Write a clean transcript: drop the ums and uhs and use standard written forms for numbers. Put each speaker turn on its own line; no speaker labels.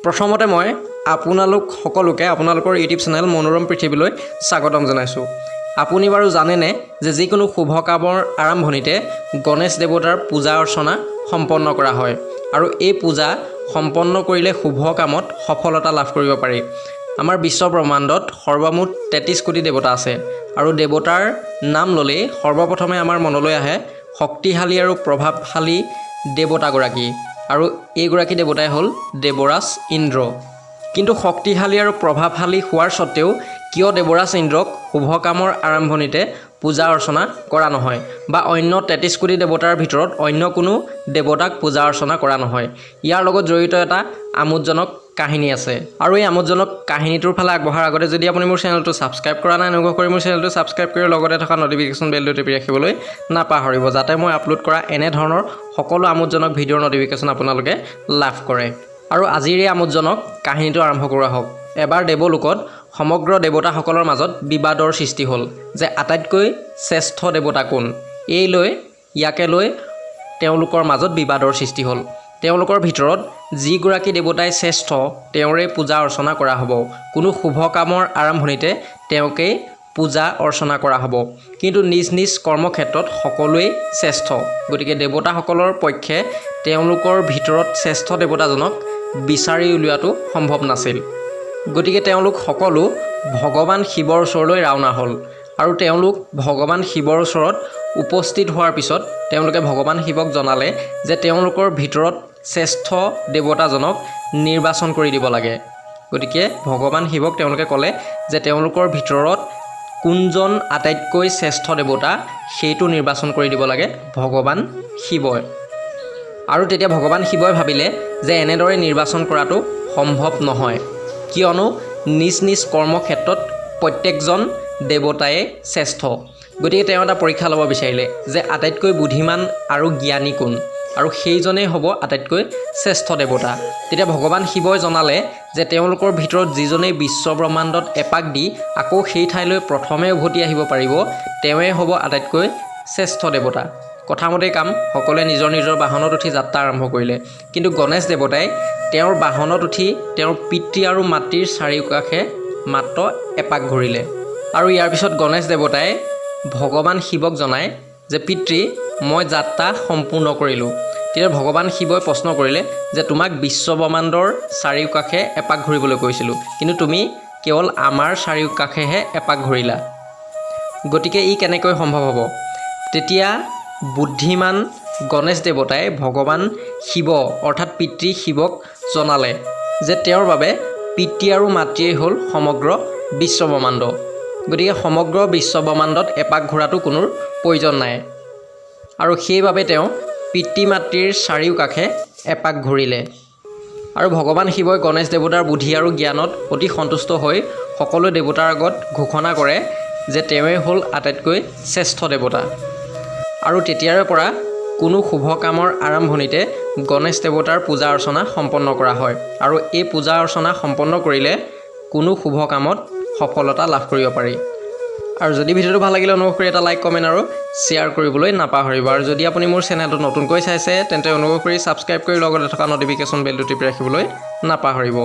প্ৰথমতে মই আপোনালোক সকলোকে আপোনালোকৰ ইউটিউব চেনেল মনোৰম পৃথিৱীলৈ স্বাগতম জনাইছোঁ। আপুনি বাৰু জানেনে যে যিকোনো শুভ কামৰ আৰম্ভণিতে গণেশ দেৱতাৰ পূজা অৰ্চনা সম্পন্ন কৰা হয় আৰু এই পূজা সম্পন্ন কৰিলে শুভ কামত সফলতা লাভ কৰিব পাৰি। আমাৰ বিশ্ব ব্ৰহ্মাণ্ডত সৰ্বমুঠ 33 কোটি দেৱতা আছে আৰু দেৱতাৰ নাম ল'লেই সৰ্বপ্ৰথমে আমাৰ মনলৈ আহে শক্তিশালী আৰু প্ৰভাৱশালী দেৱতাগৰাকী, আৰু এইগৰাকী দেৱতাই হ'ল দেৱৰাজ ইন্দ্ৰ। কিন্তু শক্তিশালী আৰু প্ৰভাৱশালী হোৱাৰ স্বত্তেও কিয় দেৱৰাজ ইন্দ্ৰক শুভ কামৰ আৰম্ভণিতে পূজা অৰ্চনা কৰা নহয়, বা অন্য 33 কোটি দেৱতাৰ ভিতৰত অন্য কোনো দেৱতাক পূজা অৰ্চনা কৰা নহয়? ইয়াৰ লগত জড়িত এটা আমোদজনক কাহিনী আছে, আৰু এই আমোদজনক কাহিনীটোৰ ফালে আগবঢ়াৰ আগতে যদি আপুনি মোৰ চেনেলটো ছাবস্ক্ৰাইব কৰা নাই, অনুগ্ৰহ কৰি মোৰ চেনেলটো ছাবস্ক্ৰাইব কৰি লগতে থকা নটিফিকেশ্যন বেলটো টিপি ৰাখিবলৈ নাপাহৰিব, যাতে মই আপলোড কৰা এনেধৰণৰ সকলো আমোদজনক ভিডিঅ'ৰ নটিফিকেশ্যন আপোনালোকে লাভ কৰে। আৰু আজিৰ এই আমোদজনক কাহিনীটো আৰম্ভ কৰা হওক। এবাৰ দেৱলোকত সমগ্ৰ দেৱতাসকলৰ মাজত বিবাদৰ সৃষ্টি হ'ল যে আটাইতকৈ শ্ৰেষ্ঠ দেৱতা কোন। ইয়াকে লৈ তেওঁলোকৰ মাজত বিবাদৰ সৃষ্টি হ'ল। তেওঁলোকৰ ভিতৰত যিগৰাকী দেৱতাই শ্ৰেষ্ঠ তেওঁৰে পূজা অৰ্চনা কৰা হ'ব। কোনো শুভ কামৰ আৰম্ভণিতে তেওঁকেই পূজা অৰ্চনা কৰা হ'ব। কিন্তু নিজ নিজ কৰ্মক্ষেত্ৰত সকলোৱেই শ্ৰেষ্ঠ, গতিকে দেৱতাসকলৰ পক্ষে তেওঁলোকৰ ভিতৰত শ্ৰেষ্ঠ দেৱতাজনক বিচাৰি উলিওৱাটো সম্ভৱ নাছিল। গতিকে তেওঁলোক সকলো ভগৱান শিৱৰ ওচৰলৈ ৰাওনা হ'ল, আৰু তেওঁলোক ভগৱান শিৱৰ ওচৰত উপস্থিত হোৱাৰ পিছত তেওঁলোকে ভগৱান শিৱক জনালে যে তেওঁলোকৰ ভিতৰত শ্ৰেষ্ঠ দেৱতাজনক নিৰ্বাচন কৰি দিব লাগে। গতিকে ভগৱান শিৱক তেওঁলোকে ক'লে যে তেওঁলোকৰ ভিতৰত কোনজন আটাইতকৈ শ্ৰেষ্ঠ দেৱতা সেইটো নিৰ্বাচন কৰি দিব লাগে ভগৱান শিৱই। আৰু তেতিয়া ভগৱান শিৱই ভাবিলে যে এনেদৰে নিৰ্বাচন কৰাটো সম্ভৱ নহয়, কিয়নো নিজ নিজ কৰ্মক্ষেত্ৰত প্ৰত্যেকজন দেৱতাই শ্ৰেষ্ঠ। গতিকে তেওঁ এটা পৰীক্ষা ল'ব বিচাৰিলে যে আটাইতকৈ বুদ্ধিমান আৰু জ্ঞানী কোন, আৰু সেইজনেই হ'ব আটাইতকৈ শ্ৰেষ্ঠ দেৱতা। তেতিয়া ভগৱান শিৱই জনালে যে তেওঁলোকৰ ভিতৰত যিজনেই বিশ্ব ব্ৰহ্মাণ্ডত এপাক দি আকৌ সেই ঠাইলৈ প্ৰথমে উভতি আহিব পাৰিব তেওঁৱেই হ'ব আটাইতকৈ শ্ৰেষ্ঠ দেৱতা। কথামতেই কাম, সকলোৱে নিজৰ নিজৰ বাহনত উঠি যাত্ৰা আৰম্ভ কৰিলে। কিন্তু গণেশ দেৱতাই তেওঁৰ বাহনত উঠি তেওঁৰ পিতৃ আৰু মাতৃৰ চাৰিওকাষে মাত্ৰ এপাক ঘূৰিলে। আৰু ইয়াৰ পিছত গণেশ দেৱতাই ভগৱান শিৱক জনায় যে পিতৃ, মই যাত্ৰা সম্পূৰ্ণ কৰিলোঁ। তেতিয়া ভগৱান শিৱই প্ৰশ্ন কৰিলে যে তোমাক বিশ্ব ব্ৰহ্মাণ্ডৰ চাৰিওকাষে এপাক ঘূৰিবলৈ কৈছিলোঁ, কিন্তু তুমি কেৱল আমাৰ চাৰিওকাষেহে এপাক ঘূৰিলা, গতিকে ই কেনেকৈ সম্ভৱ হ'ব? তেতিয়া বুদ্ধিমান গণেশ দেৱতাই ভগৱান শিৱ অৰ্থাৎ পিতৃ শিৱক জনালে যে তেওঁৰ বাবে পিতৃ আৰু মাতৃয়েই হ'ল সমগ্ৰ বিশ্ব ব্ৰহ্মাণ্ড। গতিকে সমগ্ৰ বিশ্ব ব্ৰহ্মাণ্ডত এপাক ঘূৰাটো কোনো প্ৰয়োজন নাই, আৰু সেইবাবে তেওঁ পিতৃ মাতৃৰ চাৰিওকাষে এপাক ঘূৰিলে। আৰু ভগৱান শিৱই গণেশ দেৱতাৰ বুদ্ধি আৰু জ্ঞানত অতি সন্তুষ্ট হৈ সকলো দেৱতাৰ আগত ঘোষণা কৰে যে তেওঁৱেই হ'ল আটাইতকৈ শ্ৰেষ্ঠ দেৱতা। আৰু তেতিয়াৰে পৰা কোনো শুভ কামৰ আৰম্ভণিতে গণেশ দেৱতাৰ পূজা অৰ্চনা সম্পন্ন কৰা হয়, আৰু এই পূজা অৰ্চনা সম্পন্ন কৰিলে কোনো শুভ কামত সফলতা লাভ কৰিব পাৰি। আৰু যদি ভিডিঅ'টো ভাল লাগিলে অনুগ্ৰহ কৰি এটা লাইক, কমেণ্ট আৰু শ্বেয়াৰ কৰিবলৈ নাপাহৰিব। আৰু যদি আপুনি মোৰ চেনেলটো নতুনকৈ চাইছে তেন্তে অনুগ্ৰহ কৰি ছাবস্ক্ৰাইব কৰি লগতে থকা নটিফিকেশ্যন বেলটো টিপি ৰাখিবলৈ নাপাহৰিব।